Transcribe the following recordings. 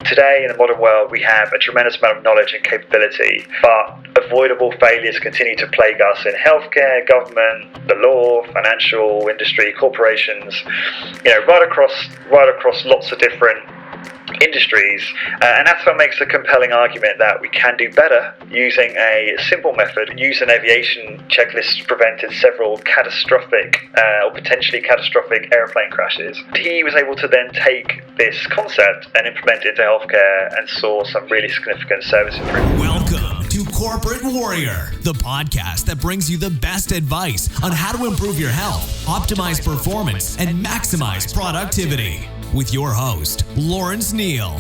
Today, in the modern world, we have a tremendous amount of knowledge and capability, but avoidable failures continue to plague us in healthcare, government, the law, financial industry, corporations, right across lots of different industries, and that's what makes a compelling argument that we can do better using a simple method. Using aviation checklists prevented several catastrophic or potentially catastrophic airplane crashes. He was able to then take this concept and implement it into healthcare and saw some really significant service improvement. Welcome to Corporate Warrior, the podcast that brings you the best advice on how to improve your health, optimize performance, and maximize productivity. With your host, Lawrence Neal.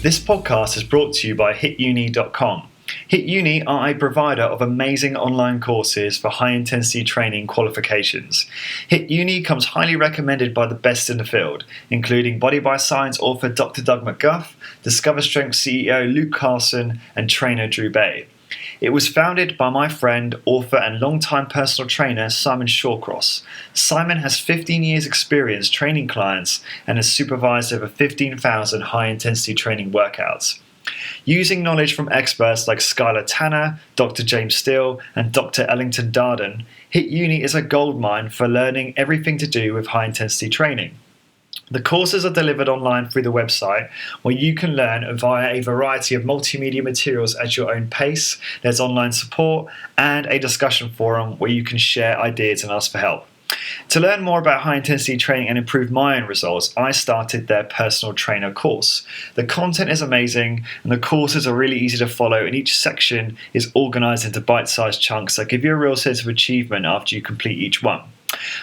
This podcast is brought to you by HitUni.com. HitUni are a provider of amazing online courses for high-intensity training qualifications. HitUni comes highly recommended by the best in the field, including Body by Science author Dr. Doug McGuff, Discover Strength CEO Luke Carlson, and trainer Drew Bay. It was founded by my friend, author, and longtime personal trainer Simon Shawcross. Simon has 15 years' experience training clients and has supervised over 15,000 high-intensity training workouts. Using knowledge from experts like Skylar Tanner, Dr. James Steele, and Dr. Ellington Darden, HitUni is a goldmine for learning everything to do with high-intensity training. The courses are delivered online through the website, where you can learn via a variety of multimedia materials at your own pace. There's online support and a discussion forum where you can share ideas and ask for help. To learn more about high-intensity training and improve my own results, I started their personal trainer course. The content is amazing and the courses are really easy to follow, and each section is organized into bite-sized chunks that give you a real sense of achievement after you complete each one.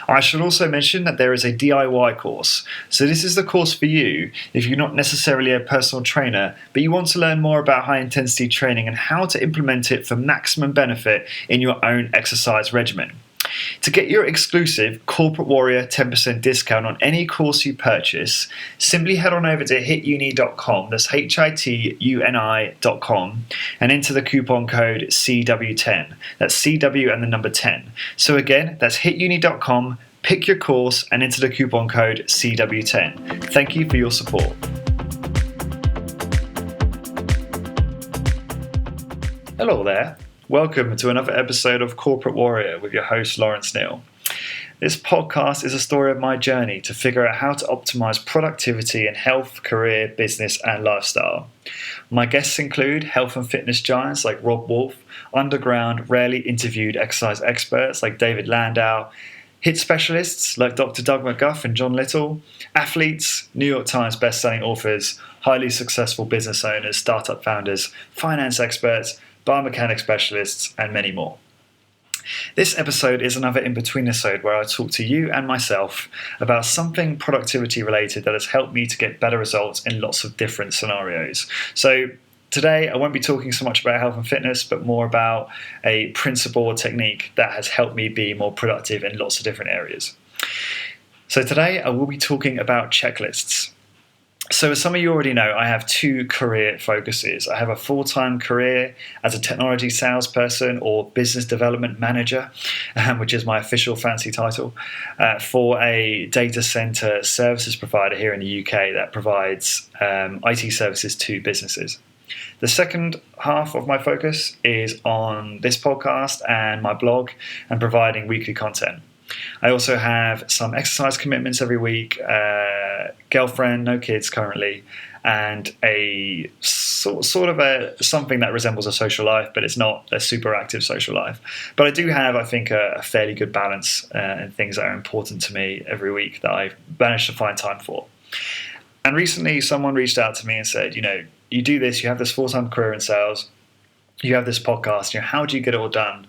I should also mention that there is a DIY course. So this is the course for you if you're not necessarily a personal trainer, but you want to learn more about high-intensity training and how to implement it for maximum benefit in your own exercise regimen. To get your exclusive Corporate Warrior 10% discount on any course you purchase, simply head on over to hituni.com, that's HITUNI.com, and enter the coupon code CW10. That's CW and the number 10. So again, that's hituni.com, pick your course, and enter the coupon code CW10. Thank you for your support. Hello there. Welcome to another episode of Corporate Warrior with your host, Lawrence Neal. This podcast is a story of my journey to figure out how to optimize productivity in health, career, business, and lifestyle. My guests include health and fitness giants like Rob Wolf, underground, rarely interviewed exercise experts like David Landau, HIIT specialists like Dr. Doug McGuff and John Little, athletes, New York Times bestselling authors, highly successful business owners, startup founders, finance experts, biomechanics specialists, and many more. This episode is another in-between episode where I talk to you and myself about something productivity related that has helped me to get better results in lots of different scenarios. So today I won't be talking so much about health and fitness, but more about a principle or technique that has helped me be more productive in lots of different areas. So today I will be talking about checklists. So as some of you already know, I have two career focuses. I have a full-time career as a technology salesperson or business development manager, which is my official fancy title, for a data center services provider here in the UK that provides IT services to businesses. The second half of my focus is on this podcast and my blog and providing weekly content. I also have some exercise commitments every week, girlfriend, no kids currently, and a sort of something that resembles a social life, but it's not a super active social life. But I do have, I think, a fairly good balance and things that are important to me every week that I've managed to find time for. And recently someone reached out to me and said, you do this, you have this full-time career in sales, you have this podcast, how do you get it all done?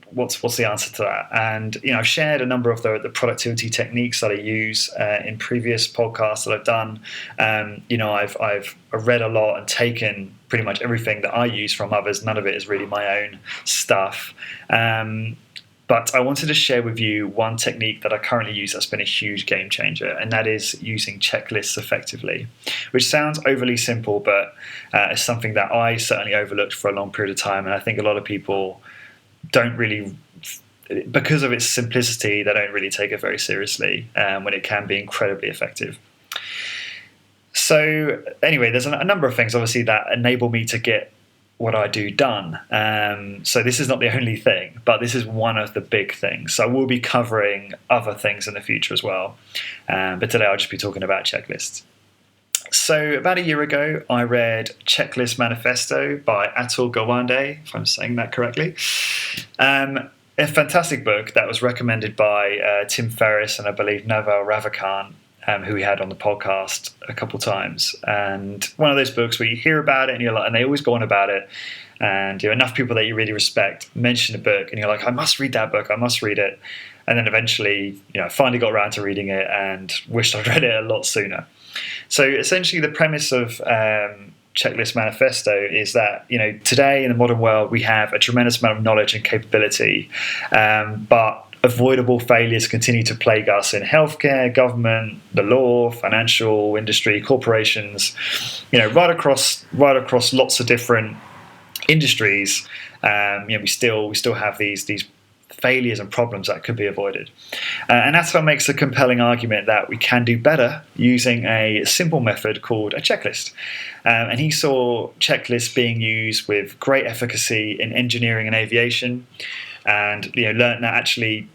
What's the answer to that? And I've shared a number of the productivity techniques that I use in previous podcasts that I've done. I've read a lot and taken pretty much everything that I use from others. None of it is really my own stuff. But I wanted to share with you one technique that I currently use that's been a huge game changer, and that is using checklists effectively, which sounds overly simple, but it's something that I certainly overlooked for a long period of time. And I think a lot of people don't really, because of its simplicity, they don't really take it very seriously when it can be incredibly effective. So anyway, there's a number of things obviously that enable me to get what I do done. So this is not the only thing, but this is one of the big things. So we'll be covering other things in the future as well. But today I'll just be talking about checklists. So about a year ago, I read Checklist Manifesto by Atul Gawande, if I'm saying that correctly. A fantastic book that was recommended by Tim Ferriss and I believe Naval Ravikant, who we had on the podcast a couple times. And one of those books where you hear about it and you're like, and they always go on about it. And enough people that you really respect mention a book and you're like, I must read that book, I must read it. And then eventually, I finally got around to reading it and wished I'd read it a lot sooner. So essentially the premise of Checklist Manifesto is that, today in the modern world, we have a tremendous amount of knowledge and capability, but avoidable failures continue to plague us in healthcare, government, the law, financial industry, corporations, right across lots of different industries. We still have these failures and problems that could be avoided. And Atul makes a compelling argument that we can do better using a simple method called a checklist. And he saw checklists being used with great efficacy in engineering and aviation, and learned that actually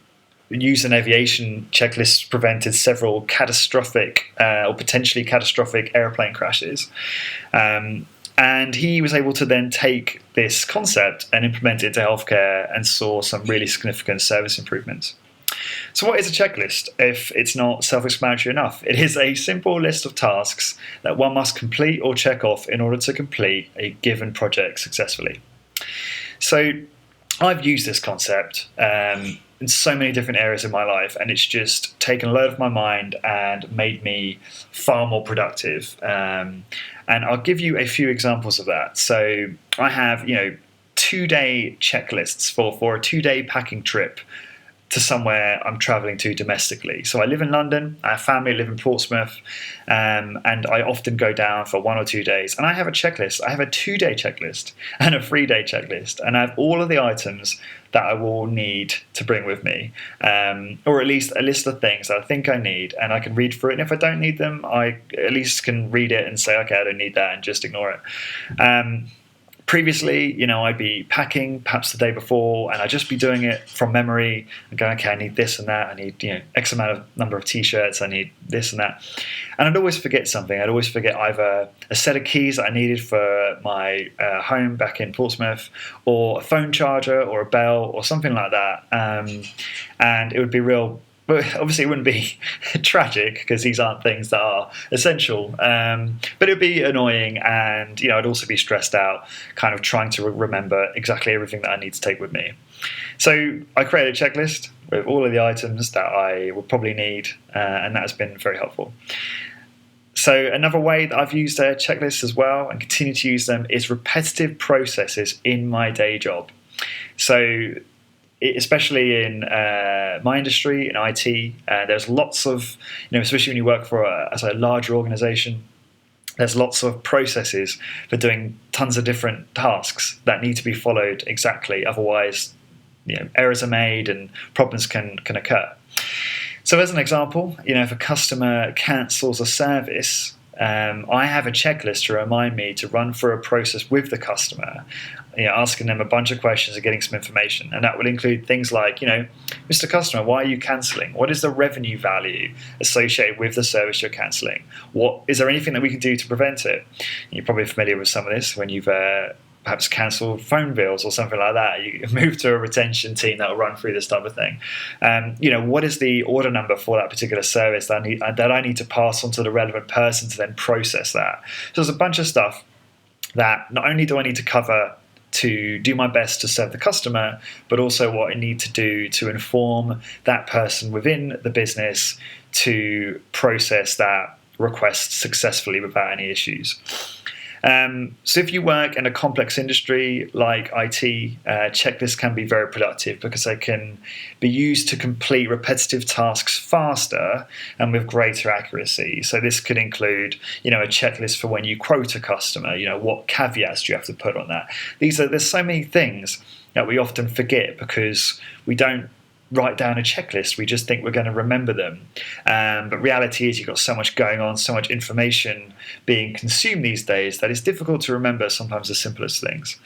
use in aviation checklists prevented several catastrophic or potentially catastrophic airplane crashes. And he was able to then take this concept and implement it to healthcare and saw some really significant service improvements. So what is a checklist if it's not self-explanatory enough? It is a simple list of tasks that one must complete or check off in order to complete a given project successfully. So I've used this concept in so many different areas of my life, and it's just taken a load off my mind and made me far more productive. And I'll give you a few examples of that. So I have, 2-day checklists for a 2-day packing trip to somewhere I'm traveling to domestically. So I live in London, I have family, live in Portsmouth, and I often go down for 1 or 2 days. And I have a checklist. I have a 2-day checklist and a 3-day checklist. And I have all of the items that I will need to bring with me, or at least a list of things that I think I need, and I can read through it. And if I don't need them, I at least can read it and say, okay, I don't need that, and just ignore it. Previously, I'd be packing perhaps the day before, and I'd just be doing it from memory and going, okay, I need this and that. I need, X amount of number of T-shirts. I need this and that. And I'd always forget something. I'd always forget either a set of keys that I needed for my home back in Portsmouth, or a phone charger, or a bell, or something like that. And it would be real. But obviously it wouldn't be tragic because these aren't things that are essential. But it would be annoying, and I'd also be stressed out kind of trying to remember exactly everything that I need to take with me. So I created a checklist with all of the items that I will probably need, and that has been very helpful. So another way that I've used a checklist as well and continue to use them is repetitive processes in my day job. So especially in my industry, in IT, there's lots of, especially when you work for a larger organization, there's lots of processes for doing tons of different tasks that need to be followed exactly. Otherwise, errors are made and problems can occur. So as an example, if a customer cancels a service, I have a checklist to remind me to run through a process with the customer, asking them a bunch of questions and getting some information. And that will include things like, Mr. Customer, why are you cancelling? What is the revenue value associated with the service you're cancelling? Is there anything that we can do to prevent it? You're probably familiar with some of this when you've perhaps cancel phone bills or something like that. You move to a retention team that will run through this type of thing. What is the order number for that particular service that I need to pass on to the relevant person to then process that? So there's a bunch of stuff that not only do I need to cover to do my best to serve the customer, but also what I need to do to inform that person within the business to process that request successfully without any issues. So if you work in a complex industry like IT, checklists can be very productive because they can be used to complete repetitive tasks faster and with greater accuracy. So this could include, a checklist for when you quote a customer, what caveats do you have to put on that? There's so many things that we often forget because we don't write down a checklist. We just think we're going to remember them. But reality is you've got so much going on, so much information being consumed these days that it's difficult to remember sometimes the simplest things.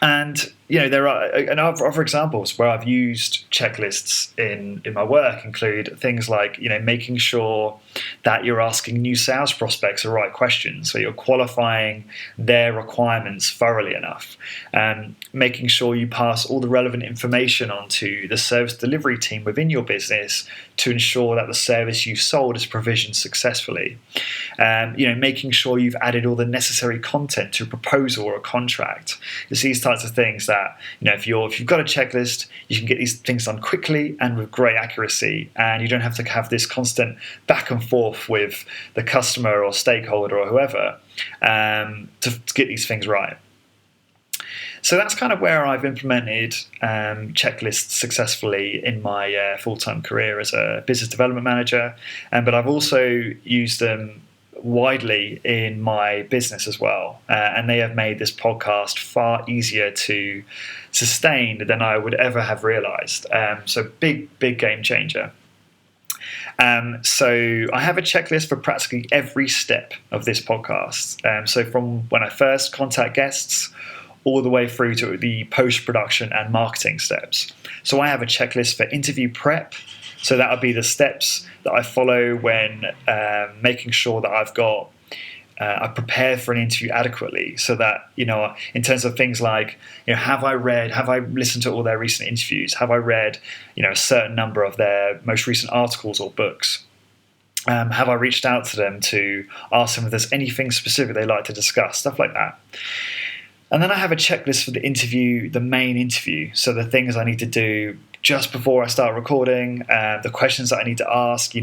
And there are other examples where I've used checklists in my work include things like making sure that you're asking new sales prospects the right questions, so you're qualifying their requirements thoroughly enough, making sure you pass all the relevant information on to the service delivery team within your business to ensure that the service you've sold is provisioned successfully, making sure you've added all the necessary content to a proposal or a contract. It's these types of things that if you've got a checklist, you can get these things done quickly and with great accuracy, and you don't have to have this constant back and forth with the customer or stakeholder or whoever to get these things right. So that's kind of where I've implemented checklists successfully in my full-time career as a business development manager, but I've also used them widely in my business as well, and they have made this podcast far easier to sustain than I would ever have realized. So big game changer. So I have a checklist for practically every step of this podcast. So from when I first contact guests all the way through to the post-production and marketing steps. So I have a checklist for interview prep. So that would be the steps that I follow when making sure that I prepare for an interview adequately, so that, in terms of things like, have I listened to all their recent interviews? Have I read, a certain number of their most recent articles or books? Have I reached out to them to ask them if there's anything specific they'd like to discuss? Stuff like that. And then I have a checklist for the main interview. So the things I need to do just before I start recording, the questions that I need to ask, is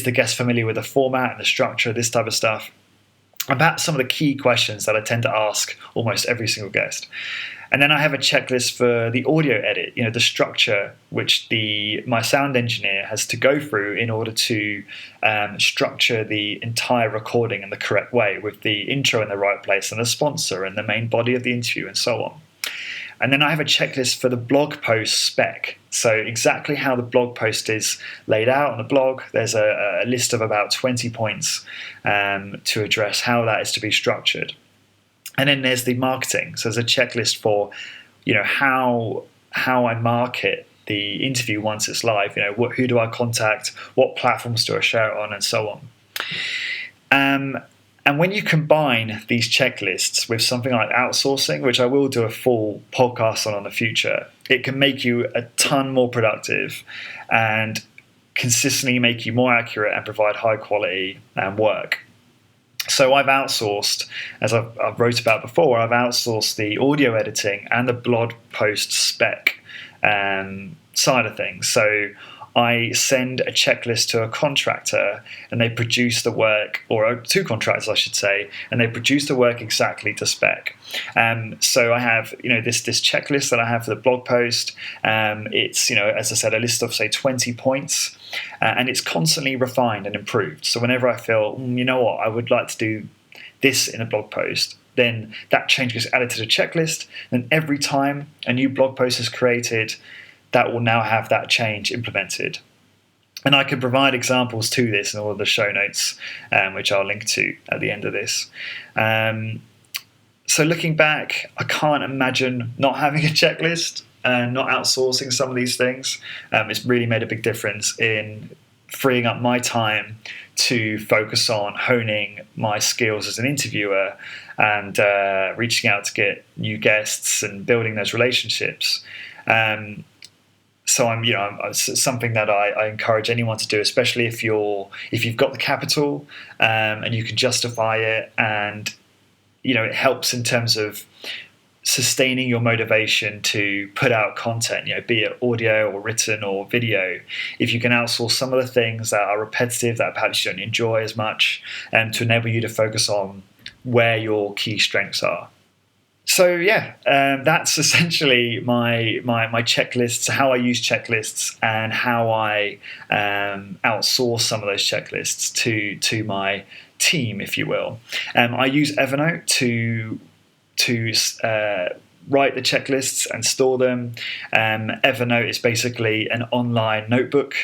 the guest familiar with the format and the structure, this type of stuff. And perhaps some of the key questions that I tend to ask almost every single guest. And then I have a checklist for the audio edit, the structure which my sound engineer has to go through in order to structure the entire recording in the correct way, with the intro in the right place and the sponsor and the main body of the interview and so on. And then I have a checklist for the blog post spec. So exactly how the blog post is laid out on the blog. There's a list of about 20 points to address how that is to be structured. And then there's the marketing. So there's a checklist for, how I market the interview once it's live. Who do I contact? What platforms do I share it on? And so on. And when you combine these checklists with something like outsourcing, which I will do a full podcast on in the future, it can make you a ton more productive and consistently make you more accurate and provide high quality work. So I've outsourced, as I've wrote about before, I've outsourced the audio editing and the blog post spec side of things. So I send a checklist to a contractor and they produce the work, or two contractors, I should say, and they produce the work exactly to spec. So I have, this checklist that I have for the blog post. It's, as I said, a list of, say, 20 points, and it's constantly refined and improved. So whenever I feel, I would like to do this in a blog post, then that change gets added to the checklist. And every time a new blog post is created, that will now have that change implemented. And I can provide examples to this in all of the show notes, which I'll link to at the end of this. So looking back, I can't imagine not having a checklist and not outsourcing some of these things. It's really made a big difference in freeing up my time to focus on honing my skills as an interviewer and reaching out to get new guests and building those relationships. So it's something that I encourage anyone to do, especially if you've got the capital and you can justify it, and it helps in terms of sustaining your motivation to put out content, be it audio or written or video. If you can outsource some of the things that are repetitive, that perhaps you don't enjoy as much, to enable you to focus on where your key strengths are. So that's essentially my checklists, how I use checklists, and how I outsource some of those checklists to my team, if you will. I use Evernote to write the checklists and store them. Evernote is basically an online notebook.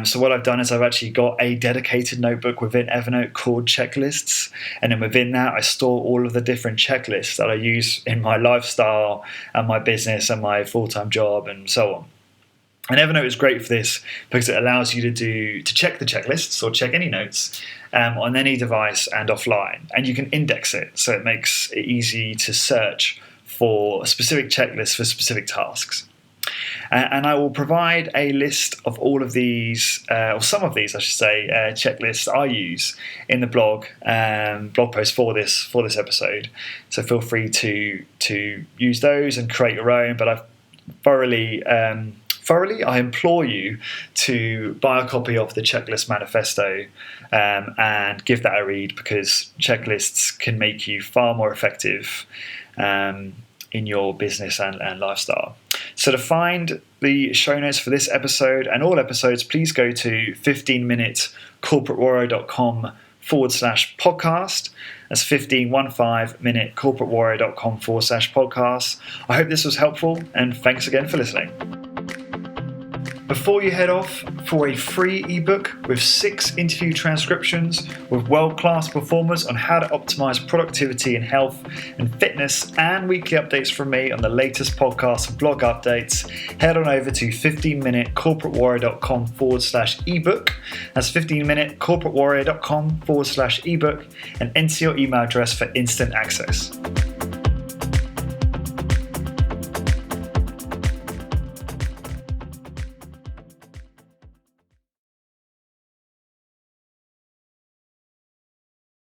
So what I've done is I've actually got a dedicated notebook within Evernote called Checklists. And then within that, I store all of the different checklists that I use in my lifestyle and my business and my full-time job and so on. And Evernote is great for this because it allows you to check the checklists or check any notes on any device and offline. And you can index it, so it makes it easy to search for a specific checklist for specific tasks. And I will provide a list of all of these, or some of these, I should say, checklists I use in the blog post for this episode. So feel free to use those and create your own. But I've thoroughly, I implore you to buy a copy of the Checklist Manifesto and give that a read, because checklists can make you far more effective in your business and lifestyle. So to find the show notes for this episode and all episodes, please go to 15minutecorporatewarrior.com/podcast. That's 15minutecorporatewarrior.com/podcast. I hope this was helpful, and thanks again for listening. Before you head off for a free ebook with 6 interview transcriptions with world-class performers on how to optimize productivity and health and fitness, and weekly updates from me on the latest podcasts and blog updates, head on over to 15minutecorporatewarrior.com/ebook. That's 15minutecorporatewarrior.com/ebook, and enter your email address for instant access.